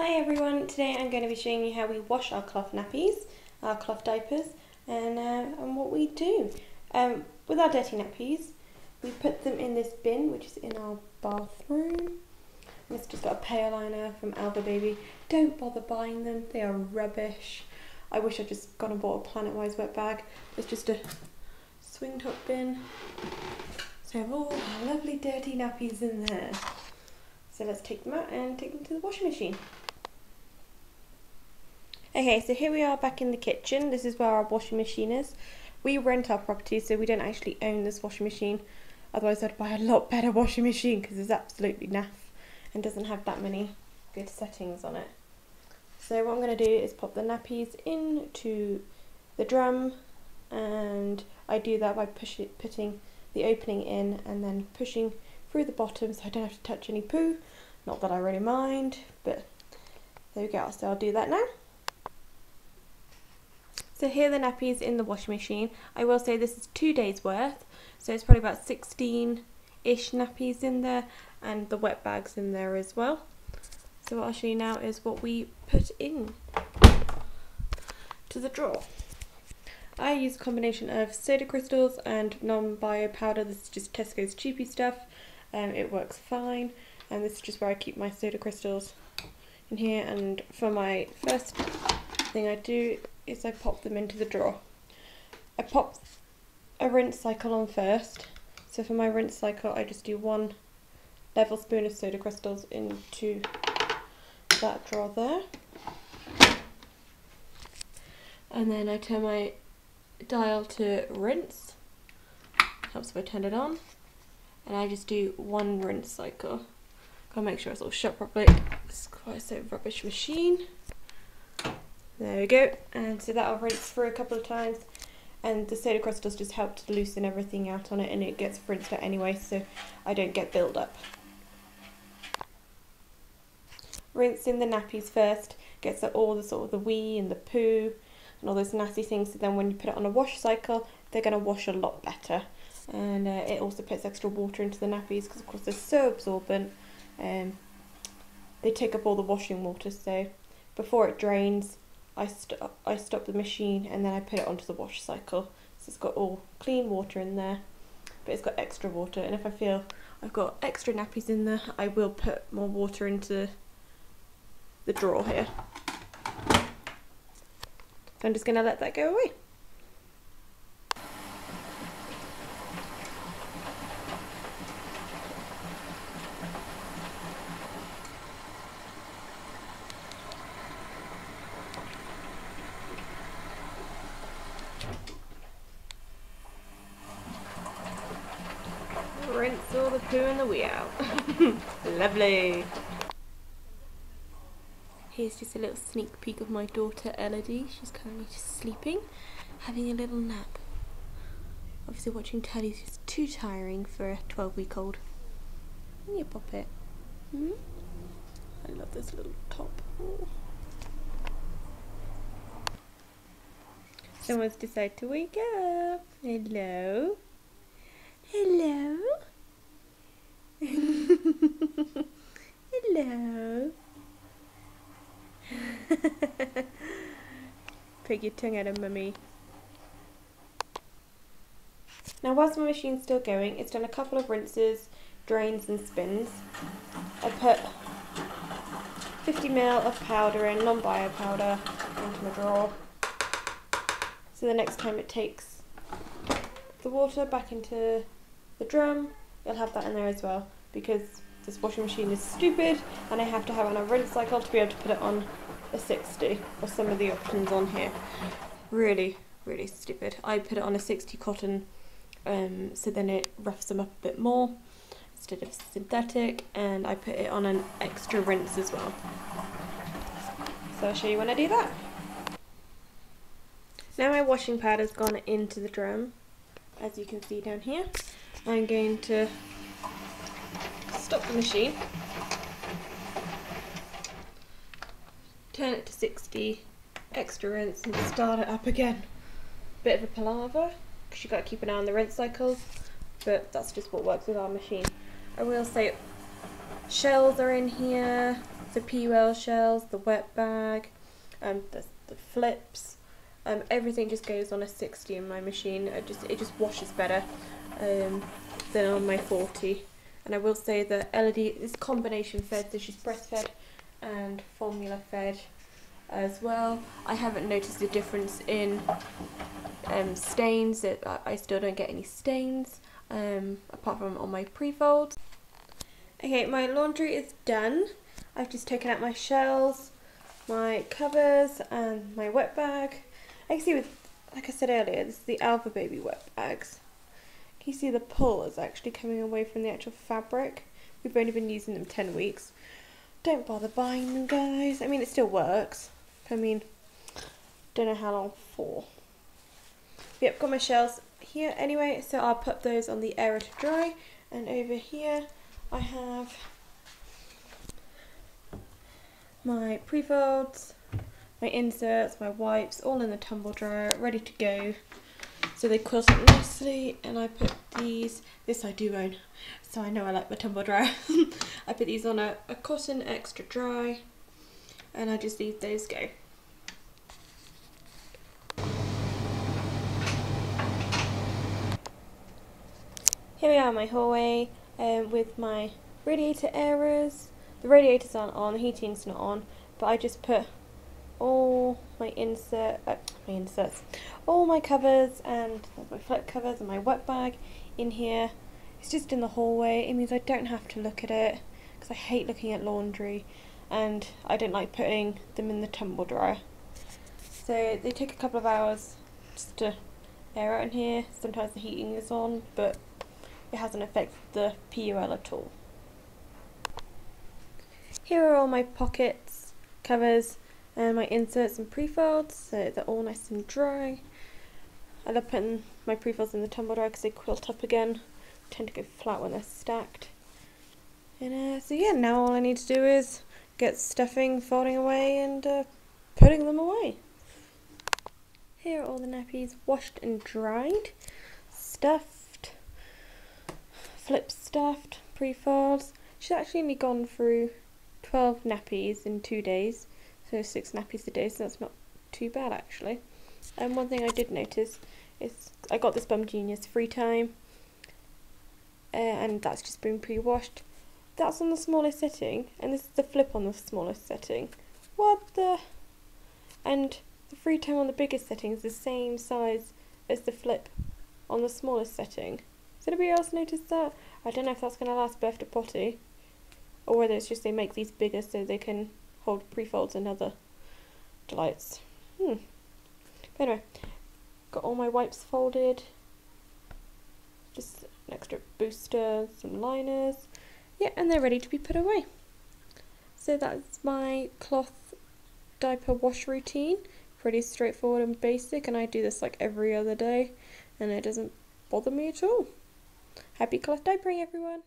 Hi everyone, today I'm going to be showing you how we wash our cloth nappies, our cloth diapers, and what we do. With our dirty nappies, we put them in this bin which is in our bathroom. It's just got a pale liner from Alba Baby. Don't bother buying them, they are rubbish. I wish I'd just gone and bought a Planet Wise wet bag. It's just a swing top bin. So I have all our lovely dirty nappies in there. So let's take them out and take them to the washing machine. Okay, so here we are back in the kitchen. This is where our washing machine is. We rent our property, so we don't actually own this washing machine. Otherwise I'd buy a lot better washing machine because it's absolutely naff and doesn't have that many good settings on it. So what I'm going to do is pop the nappies into the drum, and I do that by putting the opening in and then pushing through the bottom so I don't have to touch any poo. Not that I really mind, but there we go. So I'll do that now. So here are the nappies in the washing machine. I will say this is 2 days worth, so it's probably about 16-ish nappies in there, and the wet bags in there as well. So what I'll show you now is what we put in to the drawer. I use a combination of soda crystals and non-bio powder. This is just Tesco's cheapy stuff. It works fine, and this is just where I keep my soda crystals in here. And for my first thing I do is I pop them into the drawer. I pop a rinse cycle on first. So for my rinse cycle I just do 1 level spoon of soda crystals into that drawer there. And then I turn my dial to rinse. Helps if I turn it on. And I just do 1 rinse cycle. Gotta make sure it's all shut properly. It's quite a rubbish machine. There we go, and so that'll rinse through a couple of times, and the soda crystals just help to loosen everything out on it, and it gets rinsed out anyway, so I don't get build up. Rinsing the nappies first gets all the sort of the wee and the poo and all those nasty things, so then when you put it on a wash cycle they're going to wash a lot better. And it also puts extra water into the nappies because of course they're so absorbent, and they take up all the washing water, so before it drains I stop the machine and then I put it onto the wash cycle. So it's got all clean water in there, but it's got extra water, and if I feel I've got extra nappies in there I will put more water into the drawer here. So I'm just going to let that go away. Rinse all the poo and the wee out. Lovely. Here's just a little sneak peek of my daughter Elodie. She's currently just sleeping, having a little nap. Obviously watching telly is just too tiring for a 12-week-old. Can you pop it? I love this little top. Ooh. Someone's decided to wake up. Hello? Hello? Hello? Put your tongue out of mummy. Now whilst my machine's still going, it's done a couple of rinses, drains and spins. I put 50 ml of powder in, non-bio powder, into my drawer. So the next time it takes the water back into the drum, you'll have that in there as well, because this washing machine is stupid and I have to have it on a rinse cycle to be able to put it on a 60, or some of the options on here. Really, really stupid. I put it on a 60 cotton, so then it roughs them up a bit more instead of synthetic, and I put it on an extra rinse as well. So I'll show you when I do that. Now my washing powder's gone into the drum, as you can see down here. I'm going to stop the machine, turn it to 60, extra rinse, and start it up again. Bit of a palaver because you've got to keep an eye on the rinse cycles, but that's just what works with our machine. I will say shells are in here, the PUL shells, the wet bag, the flips. Everything just goes on a 60 in my machine. It just washes better than on my 40. And I will say that Elodie is combination fed, so she's breastfed and formula fed as well. I haven't noticed a difference in stains. I still don't get any stains apart from on my pre-folds. Okay, my laundry is done. I've just taken out my shells, my covers and my wet bag. I can see like I said earlier, this is the Alpha Baby wet bags. Can you see the pull is actually coming away from the actual fabric? We've only been using them 10 weeks. Don't bother buying them, guys. I mean, it still works. I mean, don't know how long for. Yep, got my shells here anyway, so I'll put those on the air to dry. And over here I have my pre-folds, my inserts, my wipes, all in the tumble dryer, ready to go. So they quilt up nicely, and I put these, this I do own, so I know I like my tumble dryer. I put these on a cotton extra dry, and I just leave those go. Here we are in my hallway with my radiator airers. The radiators aren't on, the heating's not on, but I just put all my inserts, all my covers and my flip covers and my wet bag in here. It's just in the hallway. It means I don't have to look at it because I hate looking at laundry, and I don't like putting them in the tumble dryer. So they take a couple of hours just to air out in here. Sometimes the heating is on, but it hasn't affected the PUL at all. Here are all my pockets, covers, and my inserts and pre-folds, so they're all nice and dry. I love putting my pre-folds in the tumble dryer because they quilt up again. Tend to go flat when they're stacked. And so yeah, now all I need to do is get stuffing, folding away, and putting them away. Here are all the nappies washed and dried, stuffed, flip stuffed, pre-folds. She's actually only gone through 12 nappies in 2 days. So 6 nappies a day, so that's not too bad actually. And one thing I did notice is I got this Bum Genius free time, and that's just been pre-washed. That's on the smallest setting, and this is the flip on the smallest setting. What the? And the free time on the biggest setting is the same size as the flip on the smallest setting. Has anybody else noticed that? I don't know if that's going to last birth to potty, or whether it's just they make these bigger so they can hold pre-folds and other delights. But anyway, got all my wipes folded, just an extra booster, some liners, yeah, and they're ready to be put away. So that's my cloth diaper wash routine. Pretty straightforward and basic, and I do this like every other day, and it doesn't bother me at all. Happy cloth diapering, everyone!